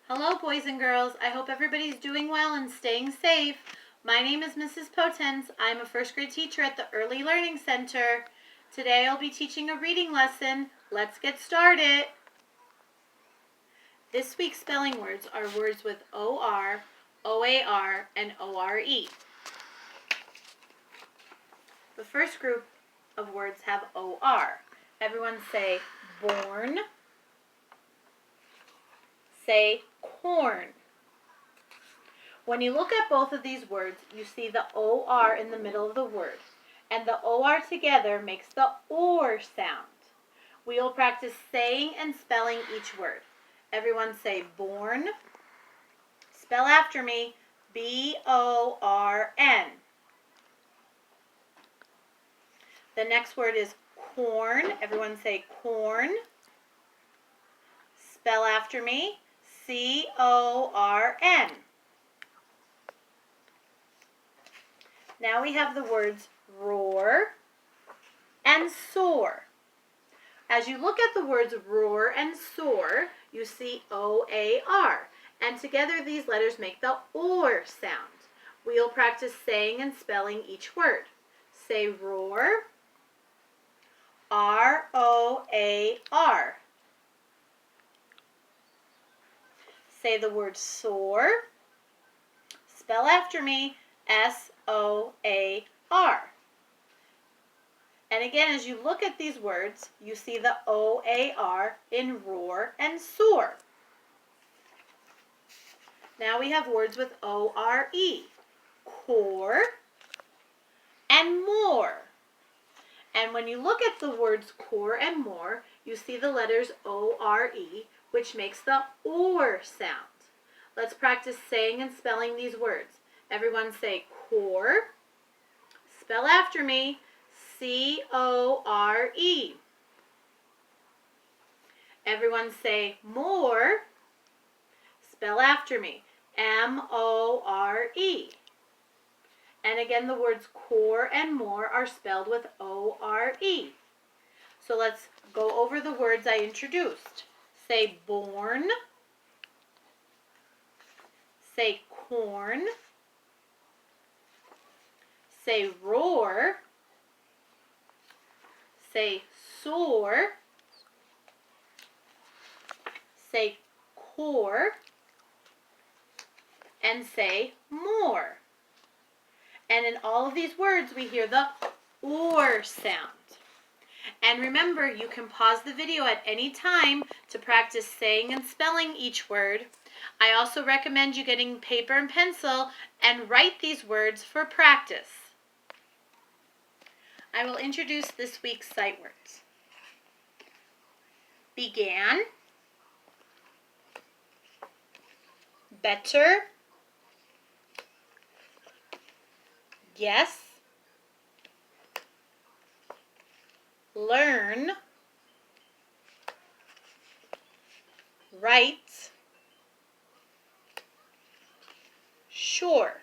Hello, boys and girls. I hope everybody's doing well and staying safe. My name is Mrs. Potens. I'm a first grade teacher at the Early Learning Center. Today I'll be teaching a reading lesson. Let's get started. This week's spelling words are words with O-R, O-A-R, and O-R-E. The first group of words have O-R. Everyone say born. Say corn. When you look at both of these words, you see the O-R in the middle of the word. And the O-R together makes the OR sound. We will practice saying and spelling each word. Everyone say born. Spell after me, B-O-R-N. The next word is corn. Everyone say corn. Spell after me, C-O-R-N. Now we have the words roar and soar. As you look at the words roar and soar, you see O-A-R. And together these letters make the OR sound. We'll practice saying and spelling each word. Say roar, R-O-A-R. Say the word soar. Spell after me, S-O-A-R. And again, as you look at these words, you see the O-A-R in roar and soar. Now we have words with O-R-E, core and more. And when you look at the words core and more, you see the letters O-R-E, which makes the OR sound. Let's practice saying and spelling these words. Everyone say core. Spell after me, C-O-R-E. Everyone say more. Spell after me, M-O-R-E. And again, the words core and more are spelled with O-R-E. So let's go over the words I introduced. Say born. Say corn. Say roar. Say soar. Say core. And say more. And in all of these words, we hear the OR sound. And remember, you can pause the video at any time to practice saying and spelling each word. I also recommend you getting paper and pencil and write these words for practice. I will introduce this week's sight words. Began, better, guess, learn, write, sure.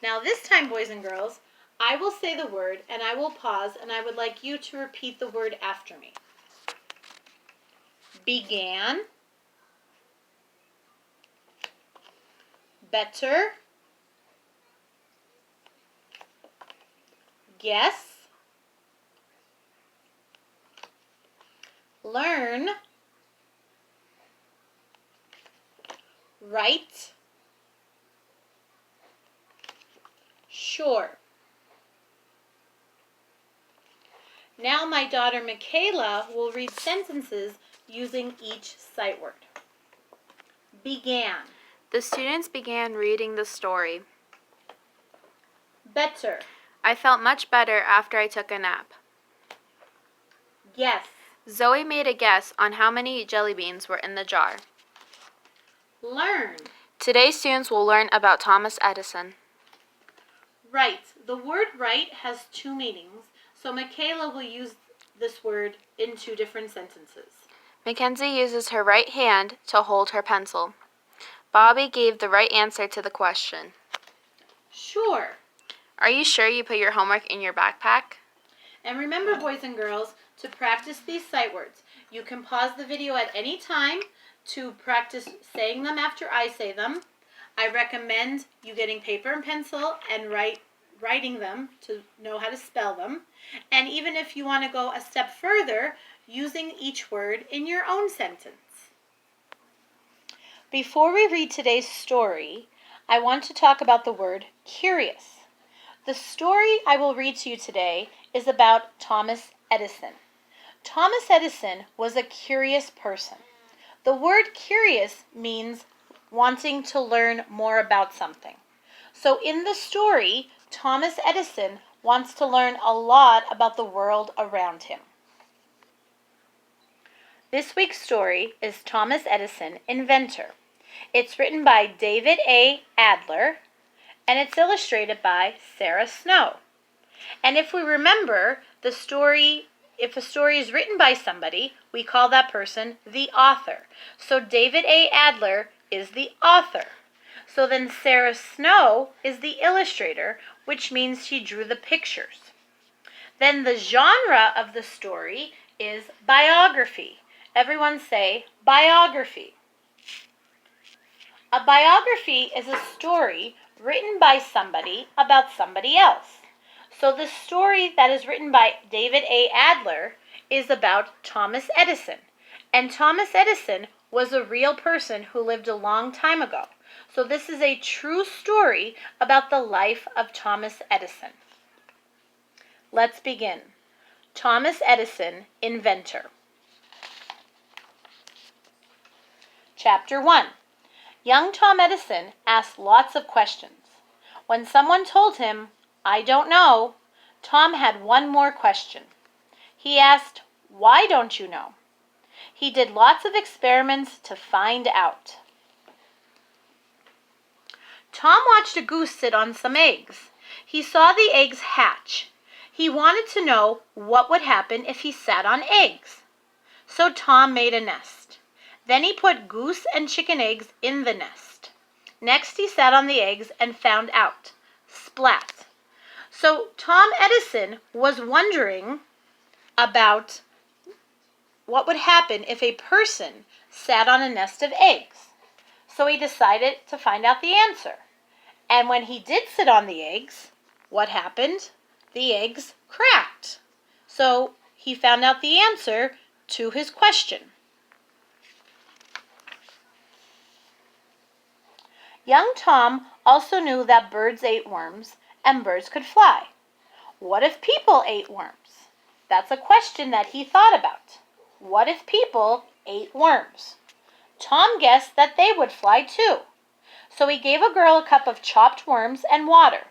Now this time, boys and girls, I will say the word and I will pause and I would like you to repeat the word after me. Began, better, guess, learn, write, sure. Now my daughter Michaela will read sentences using each sight word. Began. The students began reading the story. Better. I felt much better after I took a nap. Guess. Zoe made a guess on how many jelly beans were in the jar. Learn. Today, students will learn about Thomas Edison. Write. The word write has two meanings, so Michaela will use this word in two different sentences. Mackenzie uses her right hand to hold her pencil. Bobby gave the right answer to the question. Sure. Are you sure you put your homework in your backpack? And remember, boys and girls, to practice these sight words. You can pause the video at any time to practice saying them after I say them. I recommend you getting paper and pencil and writing them to know how to spell them. And even if you want to go a step further, using each word in your own sentence. Before we read today's story, I want to talk about the word curious. The story I will read to you today is about Thomas Edison. Thomas Edison was a curious person. The word curious means wanting to learn more about something. So in the story, Thomas Edison wants to learn a lot about the world around him. This week's story is Thomas Edison, Inventor. It's written by David A. Adler, and it's illustrated by Sarah Snow. And if we remember, if a story is written by somebody, we call that person the author. So David A. Adler is the author. So then Sarah Snow is the illustrator, which means she drew the pictures. Then the genre of the story is biography. Everyone say biography. A biography is a story written by somebody about somebody else. So the story that is written by David A. Adler is about Thomas Edison. And Thomas Edison was a real person who lived a long time ago. So this is a true story about the life of Thomas Edison. Let's begin. Thomas Edison, Inventor. Chapter 1. Young Tom Edison asked lots of questions. When someone told him, "I don't know," Tom had one more question. He asked, "Why don't you know?" He did lots of experiments to find out. Tom watched a goose sit on some eggs. He saw the eggs hatch. He wanted to know what would happen if he sat on eggs. So Tom made a nest. Then he put goose and chicken eggs in the nest. Next he sat on the eggs and found out. Splat. So Tom Edison was wondering about what would happen if a person sat on a nest of eggs. So he decided to find out the answer. And when he did sit on the eggs, what happened? The eggs cracked. So he found out the answer to his question. Young Tom also knew that birds ate worms and birds could fly. What if people ate worms? That's a question that he thought about. What if people ate worms? Tom guessed that they would fly too. So he gave a girl a cup of chopped worms and water.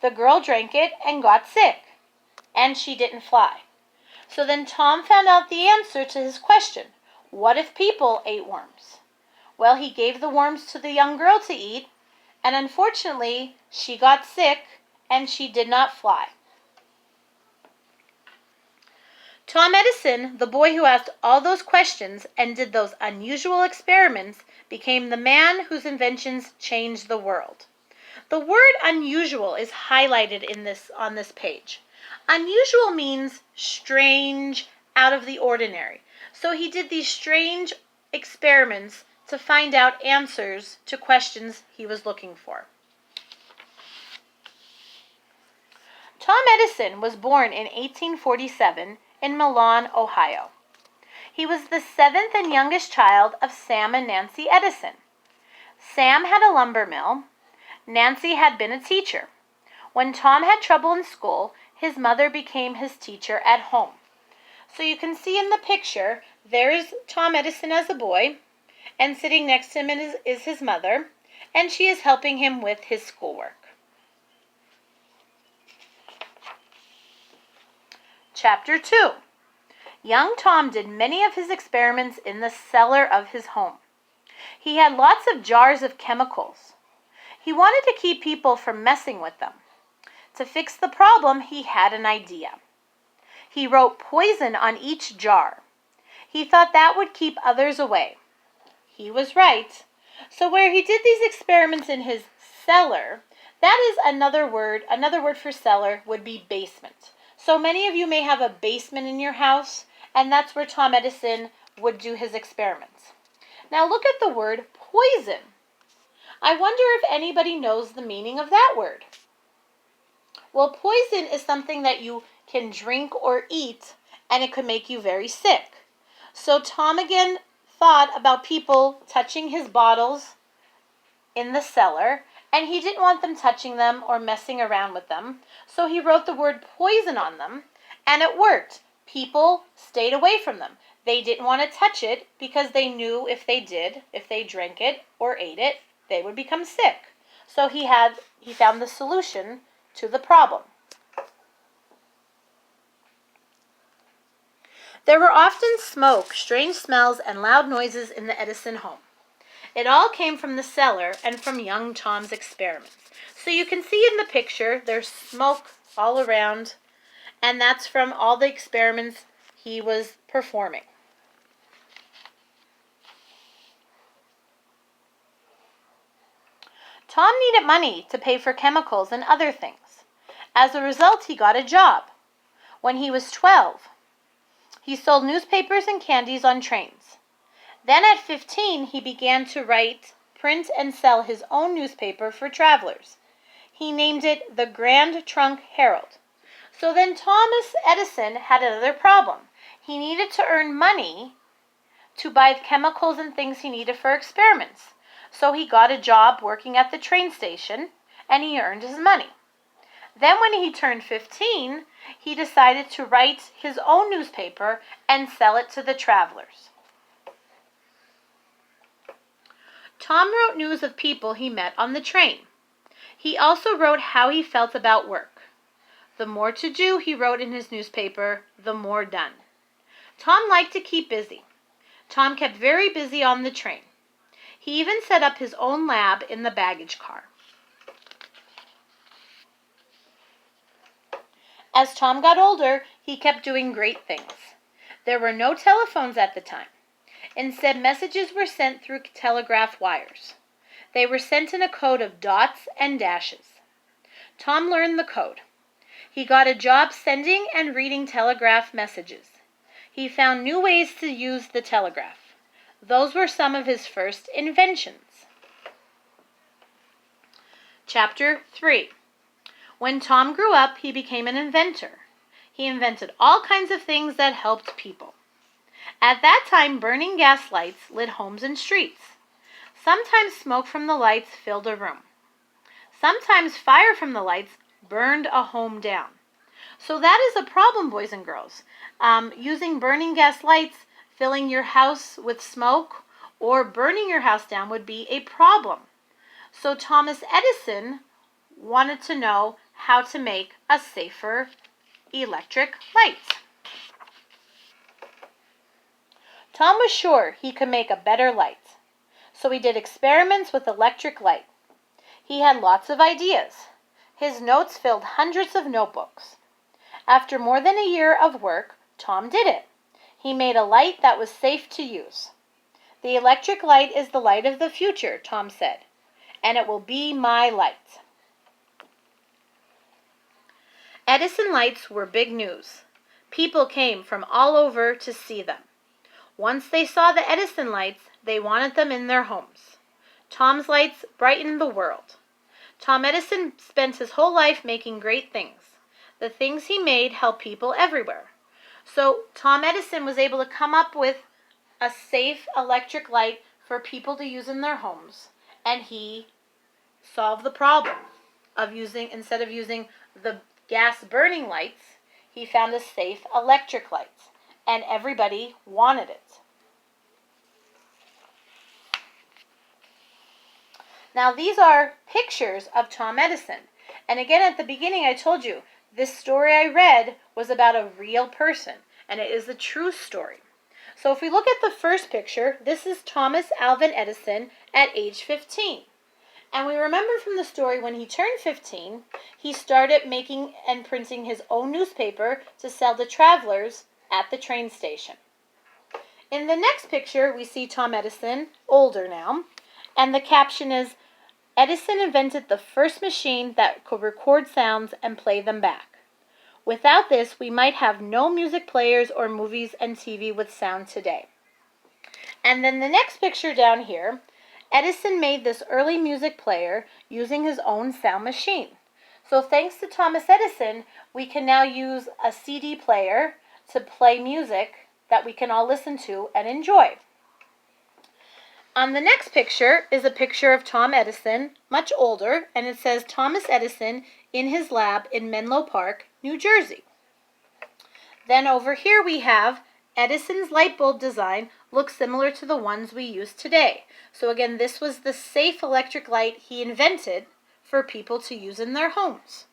The girl drank it and got sick, and she didn't fly. So then Tom found out the answer to his question. What if people ate worms? Well, he gave the worms to the young girl to eat, and unfortunately, she got sick and she did not fly. Tom Edison, the boy who asked all those questions and did those unusual experiments, became the man whose inventions changed the world. The word unusual is highlighted on this page. Unusual means strange, out of the ordinary. So he did these strange experiments to find out answers to questions he was looking for. Tom Edison was born in 1847 in Milan, Ohio. He was the seventh and youngest child of Sam and Nancy Edison. Sam had a lumber mill. Nancy had been a teacher. When Tom had trouble in school, his mother became his teacher at home. So you can see in the picture, there's Tom Edison as a boy, and sitting next to him is his mother, and she is helping him with his schoolwork. Chapter 2. Young Tom did many of his experiments in the cellar of his home. He had lots of jars of chemicals. He wanted to keep people from messing with them. To fix the problem, he had an idea. He wrote poison on each jar. He thought that would keep others away. He was right. So where he did these experiments in his cellar, that is another word for cellar would be basement. So many of you may have a basement in your house, and that's where Tom Edison would do his experiments. Now look at the word poison. I wonder if anybody knows the meaning of that word. Well, poison is something that you can drink or eat, and it could make you very sick. So Tom again thought about people touching his bottles in the cellar, and he didn't want them touching them or messing around with them. So he wrote the word poison on them, and it worked. People stayed away from them. They didn't want to touch it because they knew if they drank it or ate it, they would become sick. So he found the solution to the problem. There were often smoke, strange smells, and loud noises in the Edison home. It all came from the cellar and from young Tom's experiments. So you can see in the picture, there's smoke all around, and that's from all the experiments he was performing. Tom needed money to pay for chemicals and other things. As a result, he got a job. When he was 12, he sold newspapers and candies on trains. Then at 15, he began to write, print, and sell his own newspaper for travelers. He named it the Grand Trunk Herald. So then Thomas Edison had another problem. He needed to earn money to buy the chemicals and things he needed for experiments. So he got a job working at the train station, and he earned his money. Then when he turned 15, he decided to write his own newspaper and sell it to the travelers. Tom wrote news of people he met on the train. He also wrote how he felt about work. The more to do, he wrote in his newspaper, the more done. Tom liked to keep busy. Tom kept very busy on the train. He even set up his own lab in the baggage car. As Tom got older, he kept doing great things. There were no telephones at the time. Instead, messages were sent through telegraph wires. They were sent in a code of dots and dashes. Tom learned the code. He got a job sending and reading telegraph messages. He found new ways to use the telegraph. Those were some of his first inventions. Chapter 3. When Tom grew up, he became an inventor. He invented all kinds of things that helped people. At that time, burning gas lights lit homes and streets. Sometimes smoke from the lights filled a room. Sometimes fire from the lights burned a home down. So that is a problem, boys and girls. Using burning gas lights, filling your house with smoke, or burning your house down would be a problem. So Thomas Edison wanted to know how to make a safer electric light. Tom was sure he could make a better light. So he did experiments with electric light. He had lots of ideas. His notes filled hundreds of notebooks. After more than a year of work, Tom did it. He made a light that was safe to use. The electric light is the light of the future, Tom said, and it will be my light. Edison lights were big news. People came from all over to see them. Once they saw the Edison lights, they wanted them in their homes. Tom's lights brightened the world. Tom Edison spent his whole life making great things. The things he made helped people everywhere. So Tom Edison was able to come up with a safe electric light for people to use in their homes. And he solved the problem of instead of using the gas burning lights, he found a safe electric light. And everybody wanted it. Now these are pictures of Tom Edison. And again, at the beginning I told you, this story I read was about a real person. And it is a true story. So if we look at the first picture, this is Thomas Alvin Edison at age 15. And we remember from the story when he turned 15, he started making and printing his own newspaper to sell to travelers at the train station. In the next picture, we see Tom Edison, older now, and the caption is, Edison invented the first machine that could record sounds and play them back. Without this, we might have no music players or movies and TV with sound today. And then the next picture down here, Edison made this early music player using his own sound machine. So thanks to Thomas Edison, we can now use a CD player to play music that we can all listen to and enjoy. On the next picture is a picture of Tom Edison, much older, and it says Thomas Edison in his lab in Menlo Park, New Jersey. Then over here we have Edison's light bulb design looks similar to the ones we use today. So again, this was the safe electric light he invented for people to use in their homes.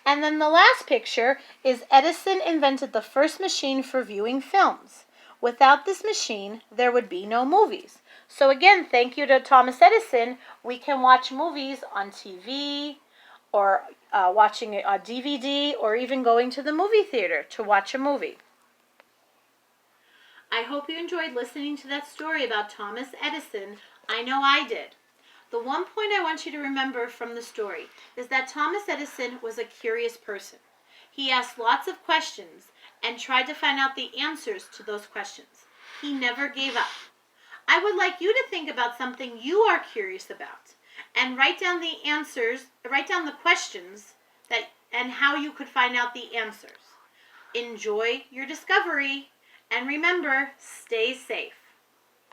And then the last picture is Edison invented the first machine for viewing films. Without this machine, there would be no movies. So again, thank you to Thomas Edison, we can watch movies on TV or watching it on DVD or even going to the movie theater to watch a movie. I hope you enjoyed listening to that story about Thomas Edison. I know I did. The one point I want you to remember from the story is that Thomas Edison was a curious person. He asked lots of questions and tried to find out the answers to those questions. He never gave up. I would like you to think about something you are curious about and write down the answers, write down the questions and how you could find out the answers. Enjoy your discovery. And remember, stay safe.